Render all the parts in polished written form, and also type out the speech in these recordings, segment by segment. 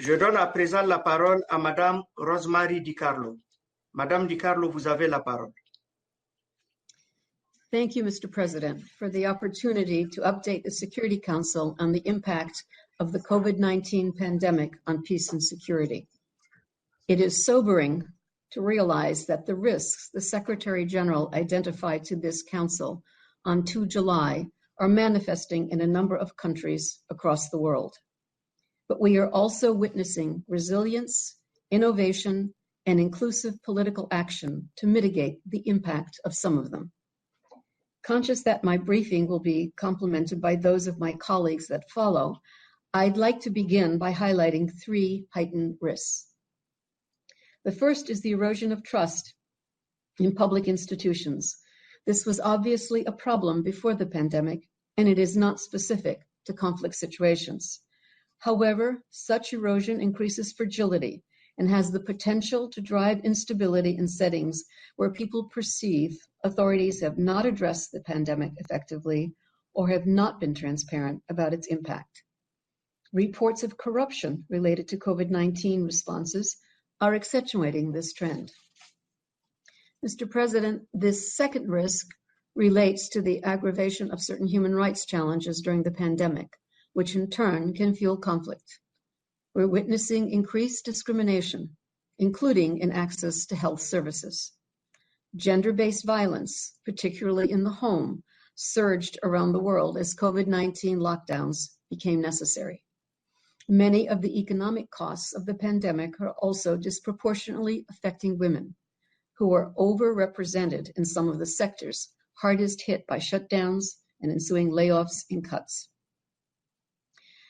Je donne à présent la parole à Madame Rosemary DiCarlo. Madame DiCarlo, vous avez la parole. Thank you, Mr. President, for the opportunity to update the Security Council on the impact of the COVID-19 pandemic on peace and security. It is sobering to realize that the risks the Secretary General identified to this Council on 2 July are manifesting in a number of countries across the world. But we are also witnessing resilience, innovation, and inclusive political action to mitigate the impact of some of them. Conscious that my briefing will be complemented by those of my colleagues that follow, I'd like to begin by highlighting 3 heightened risks. The first is the erosion of trust in public institutions. This was obviously a problem before the pandemic, and it is not specific to conflict situations. However, such erosion increases fragility and has the potential to drive instability in settings where people perceive authorities have not addressed the pandemic effectively or have not been transparent about its impact. Reports of corruption related to COVID-19 responses are accentuating this trend. Mr. President, this second risk relates to the aggravation of certain human rights challenges during the pandemic, which in turn can fuel conflict. We're witnessing increased discrimination, including in access to health services. Gender-based violence, particularly in the home, surged around the world as COVID-19 lockdowns became necessary. Many of the economic costs of the pandemic are also disproportionately affecting women, who are overrepresented in some of the sectors hardest hit by shutdowns and ensuing layoffs and cuts.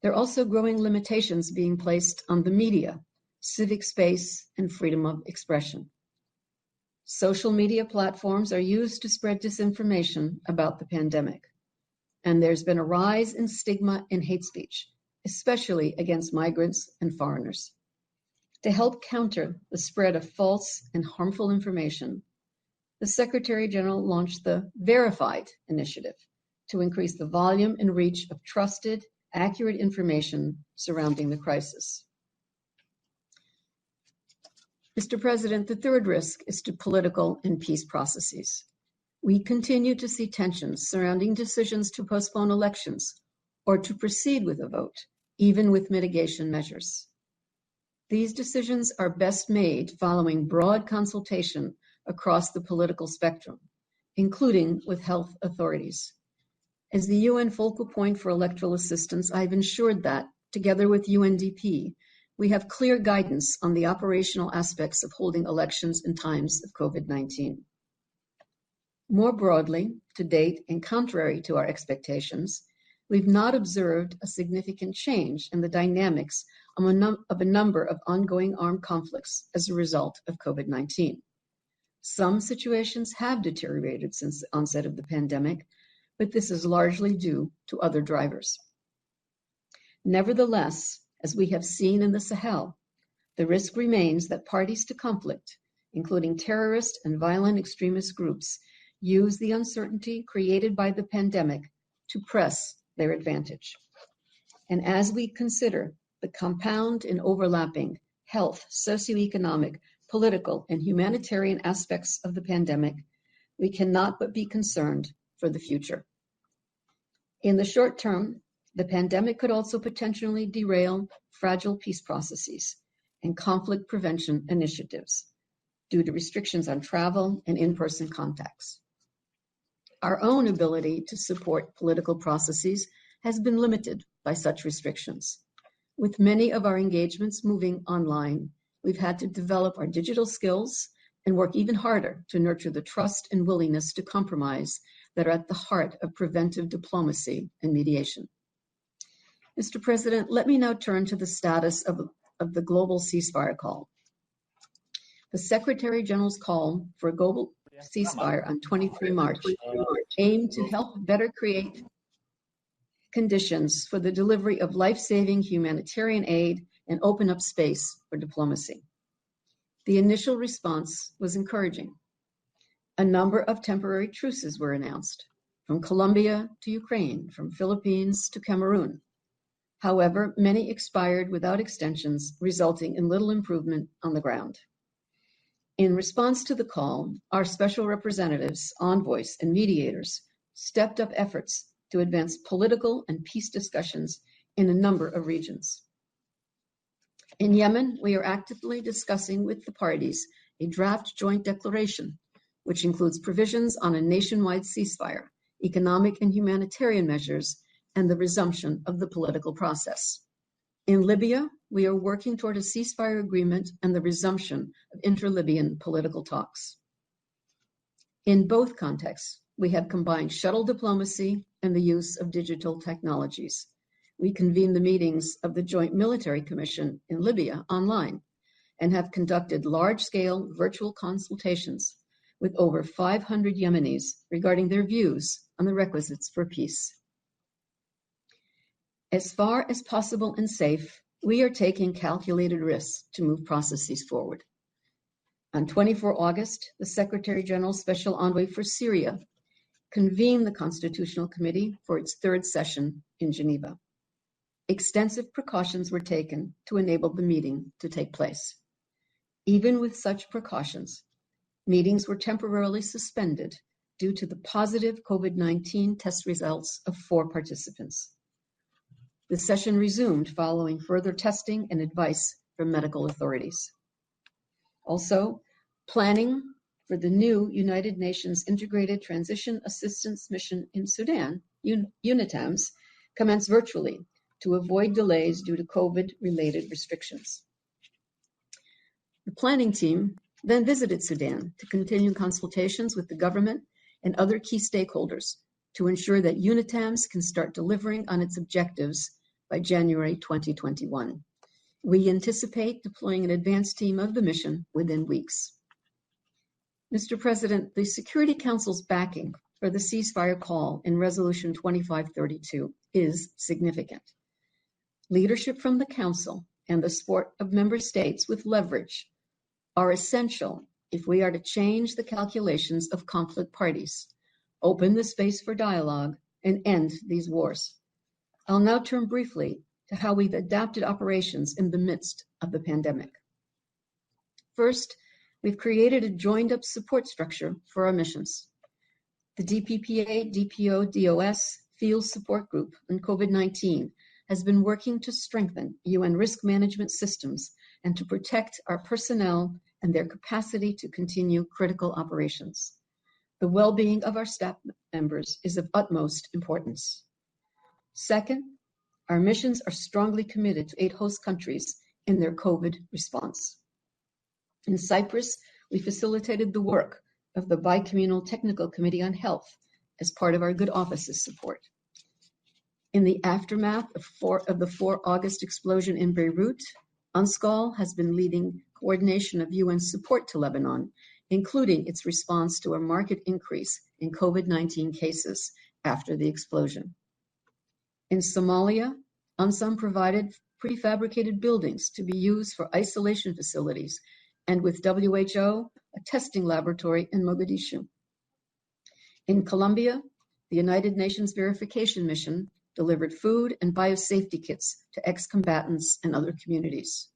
There are also growing limitations being placed on the media, civic space, and freedom of expression. Social media platforms are used to spread disinformation about the pandemic, and there's been a rise in stigma and hate speech, especially against migrants and foreigners. To help counter the spread of false and harmful information, the Secretary General launched the Verified initiative to increase the volume and reach of trusted, accurate information surrounding the crisis. Mr. President, the third risk is to political and peace processes. We continue to see tensions surrounding decisions to postpone elections or to proceed with a vote, even with mitigation measures. These decisions are best made following broad consultation across the political spectrum, including with health authorities. As the UN focal point for electoral assistance, I've ensured that, together with UNDP, we have clear guidance on the operational aspects of holding elections in times of COVID-19. More broadly, to date, and contrary to our expectations, we've not observed a significant change in the dynamics of a number of ongoing armed conflicts as a result of COVID-19. Some situations have deteriorated since the onset of the pandemic, but this is largely due to other drivers. Nevertheless, as we have seen in the Sahel, the risk remains that parties to conflict, including terrorist and violent extremist groups, use the uncertainty created by the pandemic to press their advantage. And as we consider the compound and overlapping health, socioeconomic, political, and humanitarian aspects of the pandemic, we cannot but be concerned for the future. In the short term, the pandemic could also potentially derail fragile peace processes and conflict prevention initiatives due to restrictions on travel and in-person contacts. Our own ability to support political processes has been limited by such restrictions. With many of our engagements moving online, we've had to develop our digital skills and work even harder to nurture the trust and willingness to compromise that are at the heart of preventive diplomacy and mediation. Mr. President, let me now turn to the status of the global ceasefire call. The Secretary General's call for a global ceasefire on 23 March aimed to help better create conditions for the delivery of life-saving humanitarian aid and open up space for diplomacy. The initial response was encouraging. A number of temporary truces were announced, from Colombia to Ukraine, from Philippines to Cameroon. However, many expired without extensions, resulting in little improvement on the ground. In response to the call, our special representatives, envoys, and mediators stepped up efforts to advance political and peace discussions in a number of regions. In Yemen, we are actively discussing with the parties a draft joint declaration, which includes provisions on a nationwide ceasefire, economic and humanitarian measures, and the resumption of the political process. In Libya, we are working toward a ceasefire agreement and the resumption of inter-Libyan political talks. In both contexts, we have combined shuttle diplomacy and the use of digital technologies. We convened the meetings of the Joint Military Commission in Libya online and have conducted large-scale virtual consultations with over 500 Yemenis regarding their views on the requisites for peace. As far as possible and safe, we are taking calculated risks to move processes forward. On 24 August, the Secretary General's Special Envoy for Syria convened the Constitutional Committee for its third session in Geneva. Extensive precautions were taken to enable the meeting to take place. Even with such precautions, meetings were temporarily suspended due to the positive COVID-19 test results of 4 participants. The session resumed following further testing and advice from medical authorities. Also, planning for the new United Nations Integrated Transition Assistance Mission in Sudan, UNITAMS, commenced virtually to avoid delays due to COVID-related restrictions. The planning team then visited Sudan to continue consultations with the government and other key stakeholders to ensure that UNITAMS can start delivering on its objectives by January 2021. We anticipate deploying an advanced team of the mission within weeks. Mr. President, the Security Council's backing for the ceasefire call in Resolution 2532 is significant. Leadership from the Council and the support of member states with leverage are essential if we are to change the calculations of conflict parties, open the space for dialogue, and end these wars. I'll now turn briefly to how we've adapted operations in the midst of the pandemic. First, we've created a joined-up support structure for our missions. The DPPA, DPO, DOS Field Support Group on COVID-19 has been working to strengthen UN risk management systems and to protect our personnel and their capacity to continue critical operations. The well-being of our staff members is of utmost importance. Second, our missions are strongly committed to 8 host countries in their COVID response. In Cyprus, we facilitated the work of the Bicommunal Technical Committee on Health as part of our Good Offices support. In the aftermath of the 4 August explosion in Beirut, UNSCOL has been leading coordination of UN support to Lebanon, including its response to a marked increase in COVID-19 cases after the explosion. In Somalia, UNSOM provided prefabricated buildings to be used for isolation facilities, and with WHO, a testing laboratory in Mogadishu. In Colombia, the United Nations Verification Mission delivered food and biosafety kits to ex-combatants and other communities.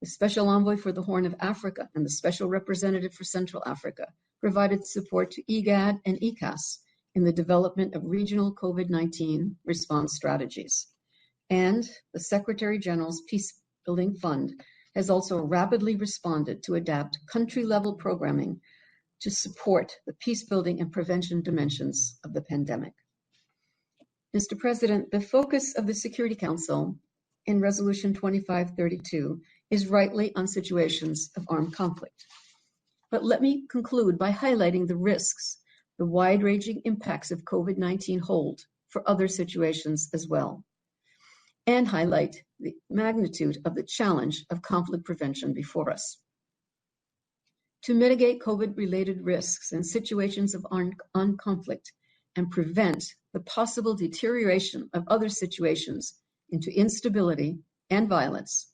The Special Envoy for the Horn of Africa and the Special Representative for Central Africa provided support to IGAD and ECAS in the development of regional COVID-19 response strategies. And the Secretary General's Peacebuilding Fund has also rapidly responded to adapt country-level programming to support the peacebuilding and prevention dimensions of the pandemic. Mr. President, the focus of the Security Council in Resolution 2532 is rightly on situations of armed conflict. But let me conclude by highlighting the risks the wide-ranging impacts of COVID-19 hold for other situations as well, and highlight the magnitude of the challenge of conflict prevention before us. To mitigate COVID-related risks in situations of armed conflict and prevent the possible deterioration of other situations into instability and violence,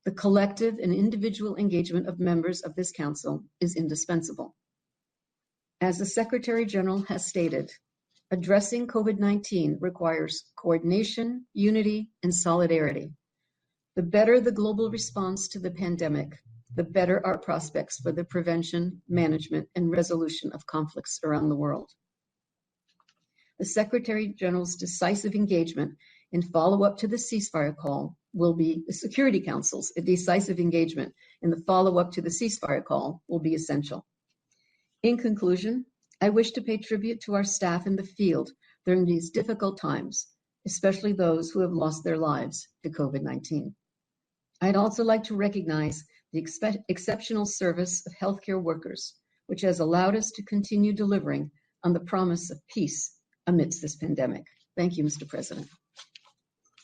the collective and individual engagement of members of this Council is indispensable. As the Secretary General has stated, Addressing COVID-19 requires coordination, unity, and solidarity. The better the global response to the pandemic, the better our prospects for the prevention, management, and resolution of conflicts around the world. The Secretary General's decisive engagement in follow-up to the ceasefire call will be the Security Council's decisive engagement in the follow-up to the ceasefire call will be essential. In conclusion, I wish to pay tribute to our staff in the field during these difficult times, especially those who have lost their lives to COVID-19. I'd also like to recognize the exceptional service of healthcare workers, which has allowed us to continue delivering on the promise of peace amidst this pandemic. Thank you, Mr. President.